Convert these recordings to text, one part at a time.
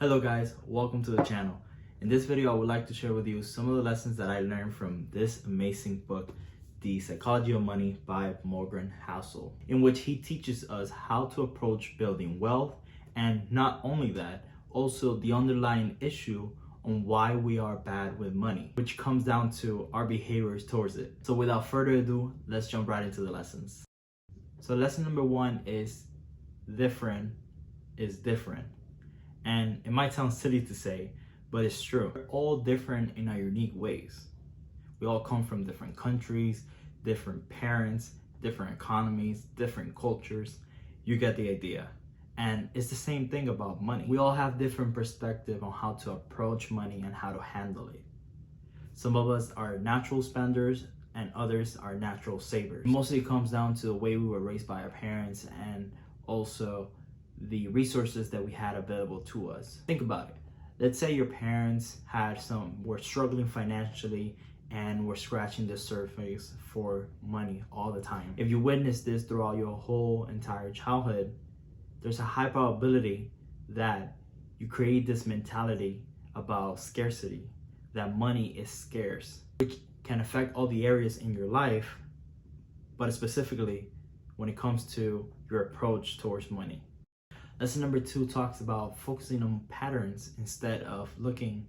Hello guys, welcome to the channel. In this video, I would like to share with you some of the lessons that I learned from this amazing book, The Psychology of Money by Morgan Housel, in which he teaches us how to approach building wealth, and not only that, also the underlying issue on why we are bad with money, which comes down to our behaviors towards it. So without further ado, let's jump right into the lessons. So lesson number one is different is different. And it might sound silly to say, but it's true. We're all different in our unique ways. We all come from different countries, different parents, different economies, different cultures. You get the idea. And it's the same thing about money. We all have different perspective on how to approach money and how to handle it. Some of us are natural spenders and others are natural savers. Mostly it comes down to the way we were raised by our parents and also the resources that we had available to us. Think about it. Let's say your parents were struggling financially and were scratching the surface for money all the time. If you witness this throughout your whole entire childhood, there's a high probability that you create this mentality about scarcity, that money is scarce, which can affect all the areas in your life, but specifically when it comes to your approach towards money. Lesson number two talks about focusing on patterns instead of looking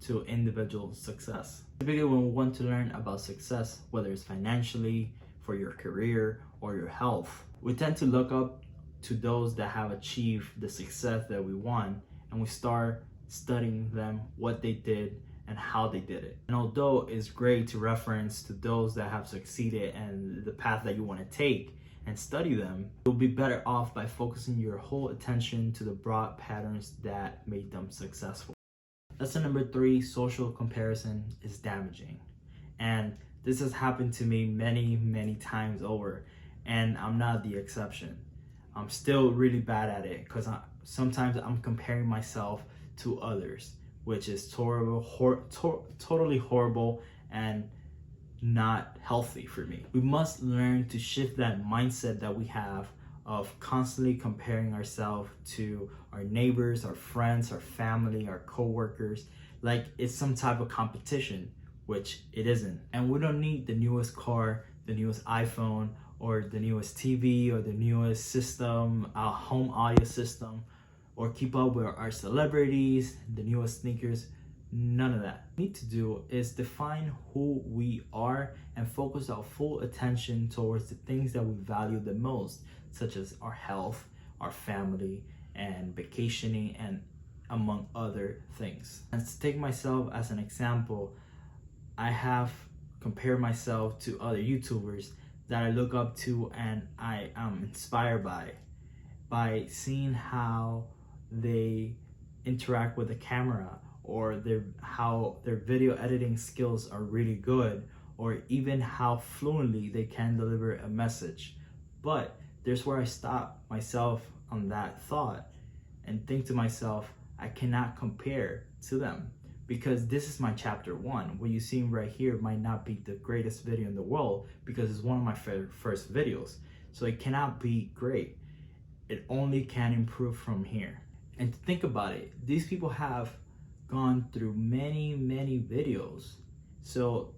to individual success. Typically, when we want to learn about success, whether it's financially, for your career, or your health, we tend to look up to those that have achieved the success that we want, and we start studying them, what they did, and how they did it. And although it's great to reference to those that have succeeded and the path that you want to take, and study them, you'll be better off by focusing your whole attention to the broad patterns that made them successful. Lesson number three, social comparison is damaging. And this has happened to me many times over, and I'm not the exception. I'm still really bad at it because sometimes I'm comparing myself to others, which is totally horrible and not healthy for me. We must learn to shift that mindset that we have of constantly comparing ourselves to our neighbors, our friends, our family, our co-workers, like it's some type of competition, which it isn't. And we don't need the newest car, the newest iPhone, or the newest TV, or the newest system, our home audio system, or keep up with our celebrities, the newest sneakers. None of that. What we need to do is define who we are and focus our full attention towards the things that we value the most, such as our health, our family, and vacationing, and among other things. And to take myself as an example, I have compared myself to other YouTubers that I look up to and I am inspired by seeing how they interact with the camera, or how their video editing skills are really good, or even how fluently they can deliver a message. But there's where I stop myself on that thought and think to myself, I cannot compare to them because this is my chapter one. What you see right here might not be the greatest video in the world because it's one of my first videos. So it cannot be great. It only can improve from here. And to think about it, these people have gone through many videos, so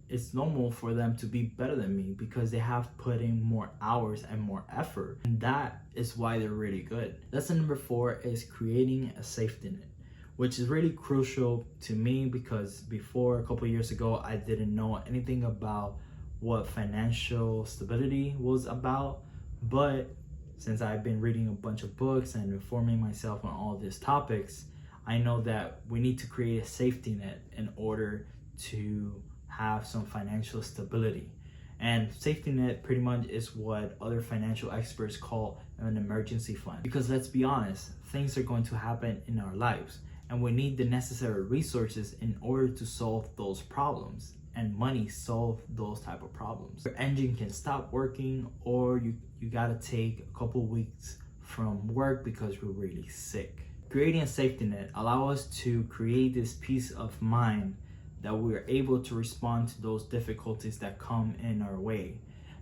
it's normal for them to be better than me because they have put in more hours and more effort, and that is why they're really good. Lesson number four is creating a safety net, which is really crucial to me because before, a couple years ago, I didn't know anything about what financial stability was about, but since I've been reading a bunch of books and informing myself on all these topics, I know that we need to create a safety net in order to have some financial stability. And safety net pretty much is what other financial experts call an emergency fund. Because let's be honest, things are going to happen in our lives and we need the necessary resources in order to solve those problems. And money solve those type of problems. Your engine can stop working, or you gotta take a couple weeks from work because you're really sick. Creating a safety net allows us to create this peace of mind that we're able to respond to those difficulties that come in our way.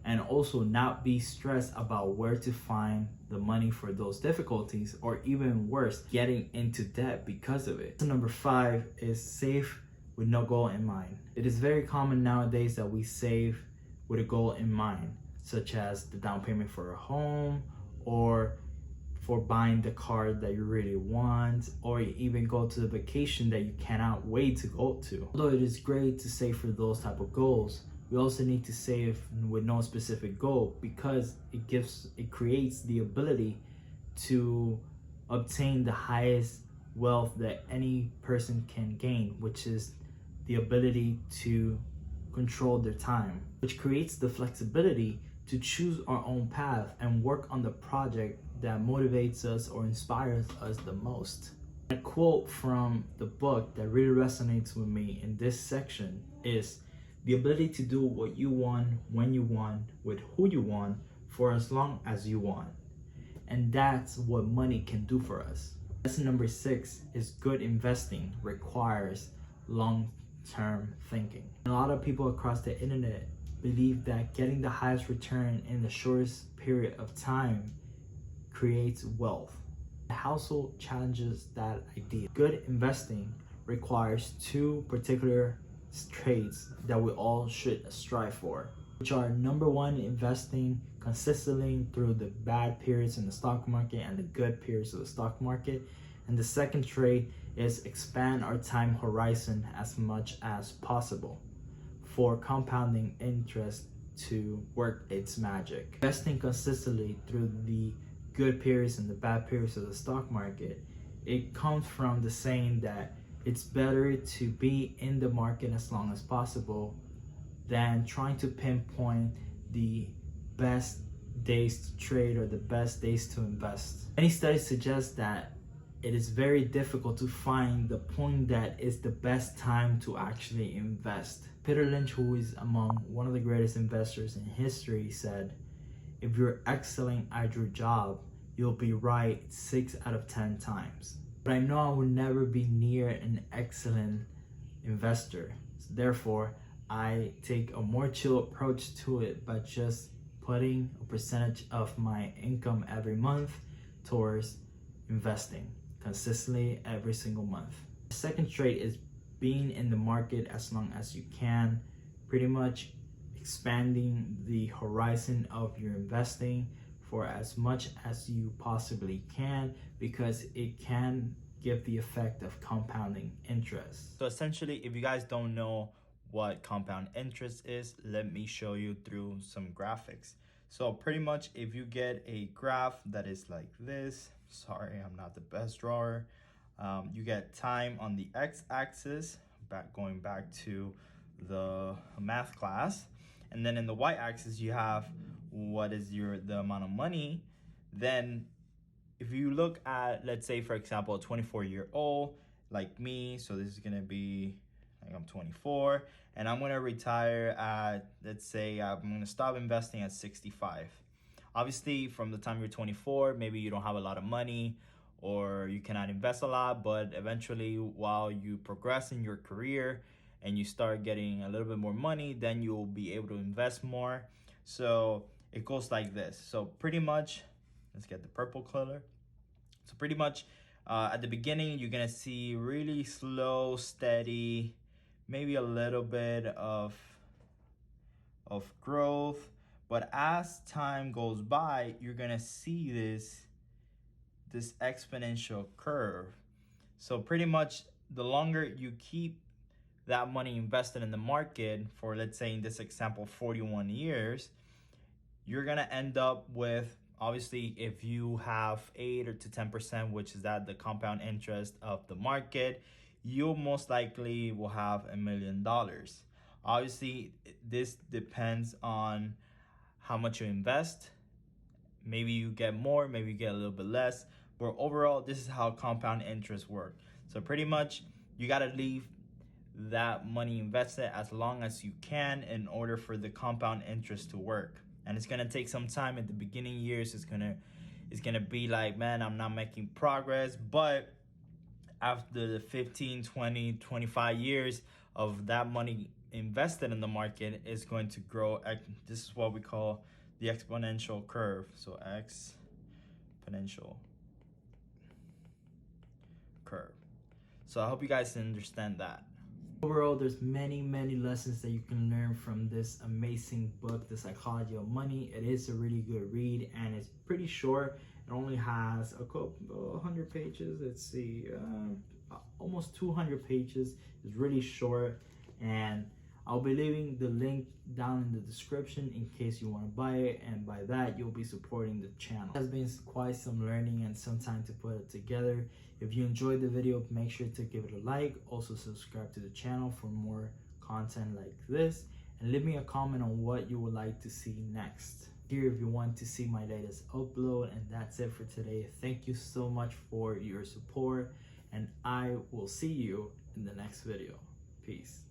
and also not be stressed about where to find the money for those difficulties, or even worse, getting into debt because of it. So number 5 is save with no goal in mind. It is very common nowadays that we save with a goal in mind, such as the down payment for a home, or for buying the car that you really want, or even go to the vacation that you cannot wait to go to. Although it is great to save for those type of goals, we also need to save with no specific goal, because it creates the ability to obtain the highest wealth that any person can gain, which is the ability to control their time, which creates the flexibility to choose our own path and work on the project that motivates us or inspires us the most. A quote from the book that really resonates with me in this section is, the ability to do what you want, when you want, with who you want, for as long as you want. And that's what money can do for us. Lesson number 6 is good investing requires long-term thinking. A lot of people across the internet believe that getting the highest return in the shortest period of time creates wealth. Housel challenges that idea. Good investing requires 2 particular traits that we all should strive for, which are number 1, investing consistently through the bad periods in the stock market and the good periods of the stock market. And the second trait is expand our time horizon as much as possible for compounding interest to work its magic. Investing consistently through the good periods and the bad periods of the stock market, it comes from the saying that it's better to be in the market as long as possible than trying to pinpoint the best days to trade or the best days to invest. Many studies suggest that it is very difficult to find the point that is the best time to actually invest. Peter Lynch, who is among one of the greatest investors in history, said, if you're excelling at your job, you'll be right 6 out of 10 times. But I know I will never be near an excellent investor. So therefore, I take a more chill approach to it by just putting a percentage of my income every month towards investing consistently every single month. The second trait is being in the market as long as you can, pretty much expanding the horizon of your investing for as much as you possibly can, because it can give the effect of compounding interest. So essentially, if you guys don't know what compound interest is, let me show you through some graphics. So pretty much if you get a graph that is like this, sorry, I'm not the best drawer. You get time on the x-axis, going back to the math class. And then in the y-axis, you have what is the amount of money. Then if you look at, let's say, for example, a 24-year-old like me, so this is gonna be, like, I'm 24, and I'm gonna retire at, let's say, I'm gonna stop investing at 65. Obviously, from the time you're 24, maybe you don't have a lot of money, or you cannot invest a lot, but eventually, while you progress in your career and you start getting a little bit more money, then you'll be able to invest more. So it goes like this. So pretty much, let's get the purple color. So pretty much at the beginning, you're gonna see really slow, steady, maybe a little bit of growth. But as time goes by, you're gonna see this exponential curve. So pretty much the longer you keep that money invested in the market for, let's say in this example, 41 years, you're gonna end up with, obviously, if you have 8 or to 10%, which is that the compound interest of the market, you most likely will have $1 million. Obviously, this depends on how much you invest. Maybe you get more, maybe you get a little bit less, but overall, this is how compound interest works. So pretty much, you gotta leave that money invested as long as you can in order for the compound interest to work. And it's gonna take some time. At the beginning years, it's gonna be like, man, I'm not making progress. But after the 15, 20, 25 years of that money invested in the market is going to grow. This is what we call the exponential curve. So exponential curve. So I hope you guys understand that. Overall, there's many lessons that you can learn from this amazing book, The Psychology of Money. It is a really good read and it's pretty short. It only has a couple 100 pages. Let's see, almost 200 pages. It's really short, and I'll be leaving the link down in the description in case you want to buy it, and by that you'll be supporting the channel. It has been quite some learning and some time to put it together. If you enjoyed the video, make sure to give it a like. Also subscribe to the channel for more content like this, and leave me a comment on what you would like to see next here if you want to see my latest upload. And that's it for today. Thank you so much for your support, and I will see you in the next video. Peace.